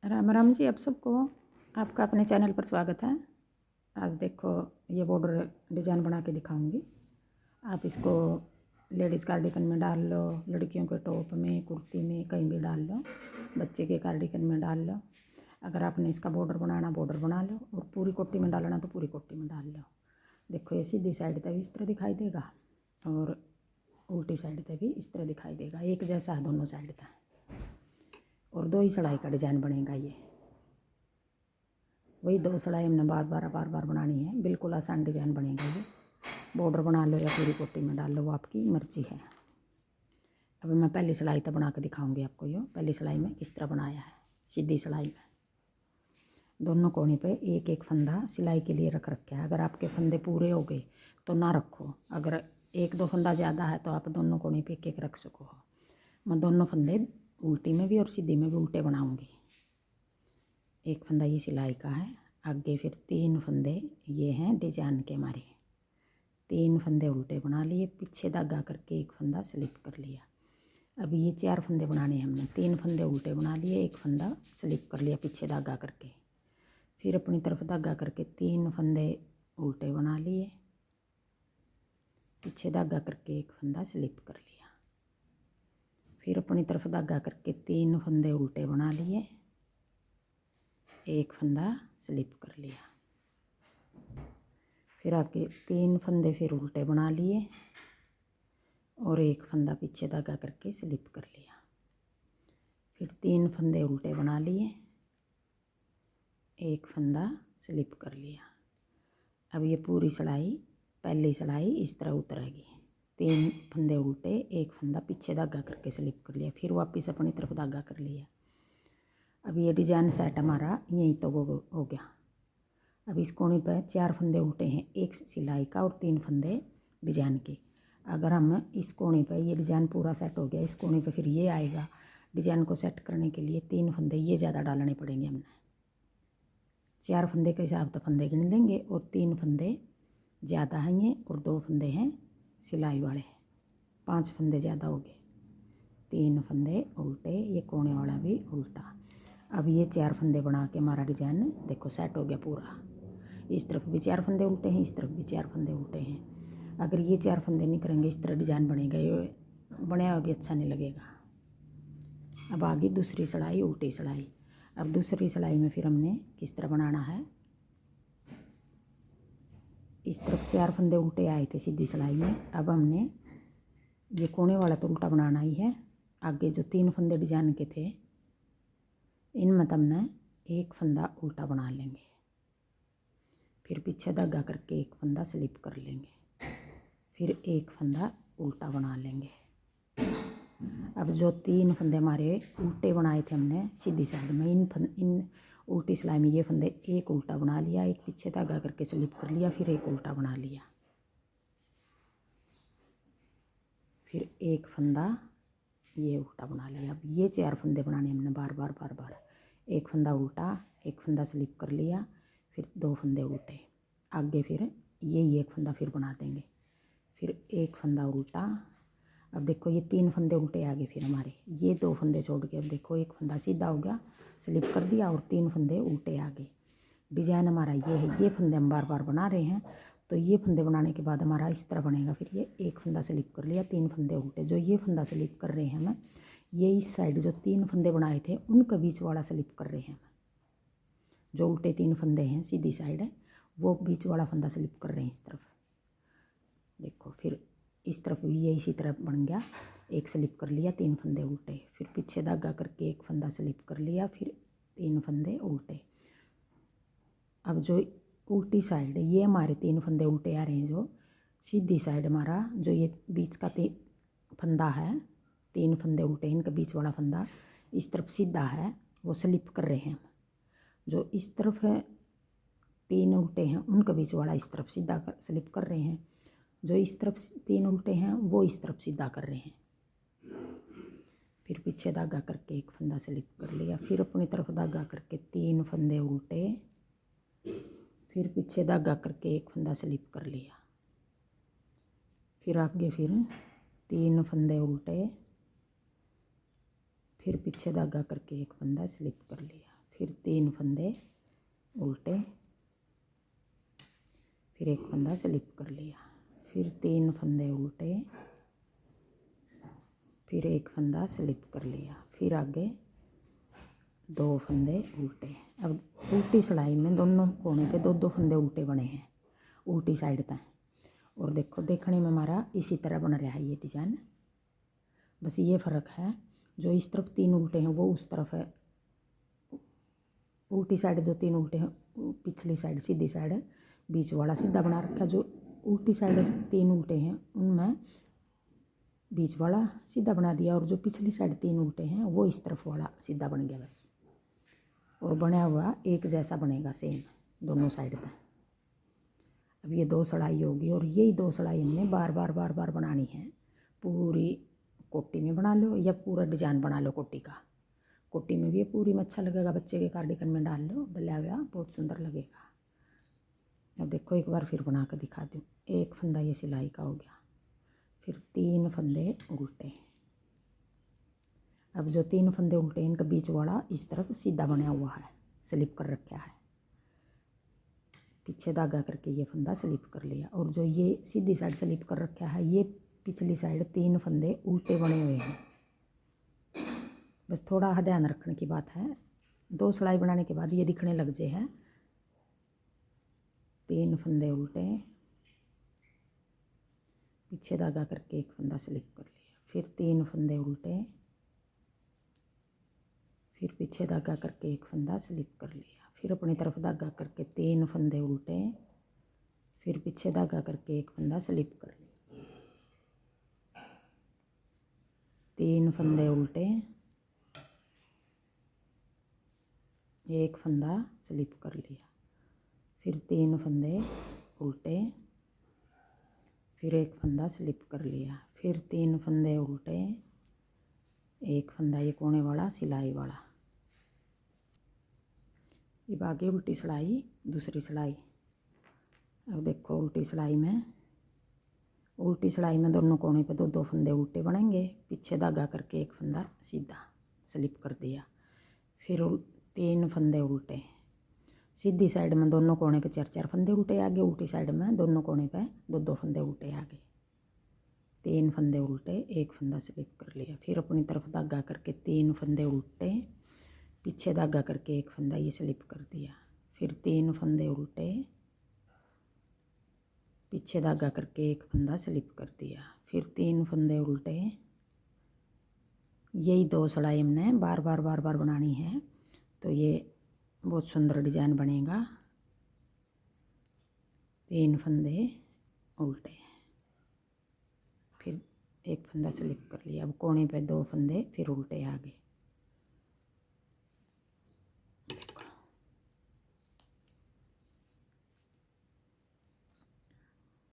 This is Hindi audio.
राम राम जी। आप सबको आपका अपने चैनल पर स्वागत है। आज देखो ये बॉर्डर डिज़ाइन बना के दिखाऊंगी। आप इसको लेडीज़ कार्डिगन में डाल लो, लड़कियों के टॉप में, कुर्ती में, कहीं भी डाल लो, बच्चे के कार्डिगन में डाल लो। अगर आपने इसका बॉर्डर बनाना बॉर्डर बना लो, और पूरी कोटी में डालना तो पूरी कोटी में डाल लो। देखो ये सीधी साइड तक भी इस तरह दिखाई देगा और उल्टी साइड तक भी इस तरह दिखाई देगा। एक जैसा है दोनों साइड का, और दो ही सिलाई का डिज़ाइन बनेगा। ये वही दो सिलाई हमने बार बार बनानी है। बिल्कुल आसान डिज़ाइन बनेगा। ये बॉर्डर बना लो या पूरी कोटी में डाल लो, वो आपकी मर्जी है। अब मैं पहली सिलाई तो बना के दिखाऊंगी आपको। ये पहली सिलाई में किस तरह बनाया है। सीधी सिलाई में दोनों कोने पे एक एक फंदा सिलाई के लिए रख रखे है। अगर आपके फंदे पूरे हो गए तो ना रखो, अगर एक दो फंदा ज़्यादा है तो आप दोनों कोने पे एक एक रख सको। मैं दोनों फंदे उल्टी में भी और सीधी में भी उल्टे बनाऊंगी। एक फंदा ये सिलाई का है, आगे फिर तीन फंदे ये हैं डिजाइन के हमारे। तीन फंदे उल्टे बना लिए, पीछे धागा करके एक फंदा स्लिप कर लिया। अब ये चार फंदे बनाने हैं हमने। तीन फंदे उल्टे बना लिए, एक फंदा स्लिप कर लिया पीछे धागा करके। फिर अपनी तरफ धागा करके तीन फंदे उल्टे बना लिए, पीछे धागा करके एक फंदा स्लिप कर लिया। फिर अपनी तरफ धागा करके तीन फंदे उल्टे बना लिए, एक फंदा स्लिप कर लिया। फिर आगे तीन फंदे फिर उल्टे बना लिए और एक फंदा पीछे धागा करके स्लिप कर लिया। फिर तीन फंदे उल्टे बना लिए, एक फंदा स्लिप कर लिया। अब ये पूरी सिलाई, पहली सिलाई इस तरह उतरेगी। तीन फंदे उल्टे, एक फंदा पीछे धागा करके स्लिप कर लिया, फिर वापस अपनी तरफ धागा कर लिया। अब ये डिजाइन सेट हमारा यहीं तो हो गया। अब इस कोने पर चार फंदे उल्टे हैं, एक सिलाई का और तीन फंदे डिजाइन के। अगर हम इस कोने पर ये डिजाइन पूरा सेट हो गया, इस कोने पर फिर ये आएगा। डिजाइन को सेट करने के लिए तीन फंदे ये ज़्यादा डालने पड़ेंगे हमने। चार फंदे के हिसाब से फंदे गिन लेंगे, और तीन फंदे ज़्यादा हैं ये, और दो फंदे हैं सिलाई वाले। पांच फंदे ज़्यादा हो गए। तीन फंदे उल्टे, ये कोने वाला भी उल्टा। अब ये चार फंदे बना के हमारा डिजाइन देखो सेट हो गया पूरा। इस तरफ भी चार फंदे उल्टे हैं, इस तरफ भी चार फंदे उल्टे हैं। अगर ये चार फंदे नहीं करेंगे इस तरह डिजाइन बनेगा, ये बना भी अच्छा नहीं लगेगा। अब आगे दूसरी सिलाई उल्टी सिलाई। अब दूसरी सिलाई में फिर हमने किस तरह बनाना है। इस तरफ चार फंदे उल्टे आए थे सीधी सिलाई में। अब हमने ये कोने वाला तो उल्टा बनाना ही है। आगे जो तीन फंदे डिजाइन के थे इनमें हमने एक फंदा उल्टा बना लेंगे, फिर पीछे धागा करके एक फंदा स्लिप कर लेंगे, फिर एक फंदा उल्टा बना लेंगे। अब जो तीन फंदे हमारे उल्टे बनाए थे हमने सीधी साइड में, इन उल्टी सिलाई में ये फंदे एक उल्टा बना लिया, एक पीछे धागा करके स्लिप कर लिया, फिर एक उल्टा बना लिया, फिर एक फंदा ये उल्टा बना लिया। अब ये चार फंदे बनाने हमने बार बार। एक फंदा उल्टा, एक फंदा स्लिप कर लिया, फिर दो फंदे उल्टे। आगे फिर यही एक फंदा फिर बना देंगे, फिर एक फंदा उल्टा। अब देखो ये तीन फंदे उल्टे आ गए फिर हमारे, ये दो फंदे छोड़ के। अब देखो एक फंदा सीधा हो गया, स्लिप कर दिया, और तीन फंदे उल्टे आ गए। डिजाइन हमारा ये है। ये फंदे हम बार बार बना रहे हैं, तो ये फंदे बनाने के बाद हमारा इस तरह बनेगा। फिर ये एक फंदा स्लिप कर लिया, तीन फंदे उल्टे। जो ये फंदा स्लिप कर रहे हैं हम, ये इस साइड जो तीन फंदे बनाए थे उनका बीच वाला स्लिप कर रहे हैं। जो उल्टे तीन फंदे हैं सीधी साइड है, वो बीच वाला फंदा स्लिप कर रहे हैं इस तरफ। देखो फिर इस तरफ भी ये इसी तरह बन गया। एक स्लिप कर लिया, तीन फंदे उल्टे, फिर पीछे धागा करके एक फंदा स्लिप कर लिया, फिर तीन फंदे उल्टे। अब जो उल्टी साइड है ये हमारे तीन फंदे उल्टे आ रहे हैं। जो सीधी साइड हमारा जो ये बीच का फंदा है, तीन फंदे उल्टे, इनका बीच वाला फंदा इस तरफ सीधा है, वो स्लिप कर रहे हैं। जो इस तरफ है तीन उल्टे हैं उनका बीच वाला इस तरफ सीधा स्लिप कर रहे हैं। जो इस तरफ तीन उल्टे हैं वो इस तरफ सीधा कर रहे हैं। फिर पीछे धागा करके एक फंदा स्लिप कर लिया, फिर अपनी तरफ धागा करके तीन फंदे उल्टे, फिर पीछे धागा करके एक फंदा स्लिप कर लिया, फिर आगे फिर तीन फंदे उल्टे, फिर पीछे धागा करके एक फंदा स्लिप कर लिया, फिर 3 फंदे उल्टे, फिर एक फंदा स्लिप कर लिया, फिर 3 फंदे उल्टे, फिर एक फंदा स्लिप कर लिया, फिर आगे 2 फंदे उल्टे। अब उल्टी सिलाई में दोनों कोने पे 2-2 फंदे उल्टे बने हैं उल्टी साइड तक। और देखो देखने में हमारा इसी तरह बन रहा है ये डिजाइन, बस ये फ़र्क है जो इस तरफ 3 उल्टे हैं वो उस तरफ है, उल्टी साइड जो 3 उल्टे हैं पिछली साइड सीधी साइड बीच वाला सीधा बना रखा, जो उल्टी साइड 3 उल्टे हैं उनमें बीच वाला सीधा बना दिया, और जो पिछली साइड 3 उल्टे हैं वो इस तरफ वाला सीधा बन गया बस। और बना हुआ एक जैसा बनेगा सेम दोनों साइड तक। अब ये 2 सिलाई होगी और यही 2 सिलाई हमने बार बार बार बार बनानी है। पूरी कोटी में बना लो या पूरा डिजाइन बना लो कोटी का, कोटी में भी ये पूरी में अच्छा लगेगा, बच्चे के कार्डिगन में डाल लो, डला हुआ बहुत सुंदर लगेगा। अब देखो एक बार फिर बना कर दिखा दूँ। एक फंदा ये सिलाई का हो गया, फिर 3 फंदे उल्टे। अब जो 3 फंदे उल्टे इनका बीच वाला इस तरफ सीधा बना हुआ है, स्लिप कर रखा है, पीछे धागा करके ये फंदा स्लिप कर लिया। और जो ये सीधी साइड स्लिप कर रखा है ये पिछली साइड 3 फंदे उल्टे बने हुए हैं। बस थोड़ा ध्यान रखने की बात है, 2 सिलाई बनाने के बाद ये दिखने लग जाए है। 3 फंदे उल्टे, पीछे धागा करके एक फंदा स्लिप कर लिया, फिर 3 फंदे उल्टे, फिर पीछे धागा करके एक फंदा स्लिप कर लिया, फिर अपनी तरफ धागा करके 3 फंदे उल्टे, फिर पीछे धागा करके एक फंदा स्लिप कर लिया, 3 फंदे उल्टे, एक फंदा स्लिप कर लिया, फिर 3 फंदे उल्टे, फिर एक फंदा स्लिप कर लिया, फिर 3 फंदे उल्टे, एक फंदा ये कोने वाला सिलाई वाला। अब आगे उल्टी सिलाई, दूसरी सिलाई। अब देखो उल्टी सिलाई में दोनों कोने पे 2-2 फंदे उल्टे बनेंगे, पीछे धागा करके एक फंदा सीधा स्लिप कर दिया, फिर 3 फंदे उल्टे, सीधी साइड में दोनों कोने पे 4-4 फंदे उल्टे आगे, उल्टी साइड में दोनों कोने पे 2-2 फंदे उल्टे आगे, 3 फंदे उल्टे, एक फंदा स्लिप कर लिया, फिर अपनी तरफ धागा करके 3 फंदे उल्टे, पीछे धागा करके एक फंदा ये स्लिप कर दिया, फिर 3 फंदे उल्टे, पीछे धागा करके एक फंदा स्लिप कर दिया, फिर 3 फंदे उल्टे। यही 2 सिलाई हमने बार बार बनानी है, तो ये बहुत सुंदर डिजाइन बनेगा। 3 फंदे उल्टे, फिर एक फंदा स्लिप कर लिया, अब कोने पे 2 फंदे फिर उल्टे आगे,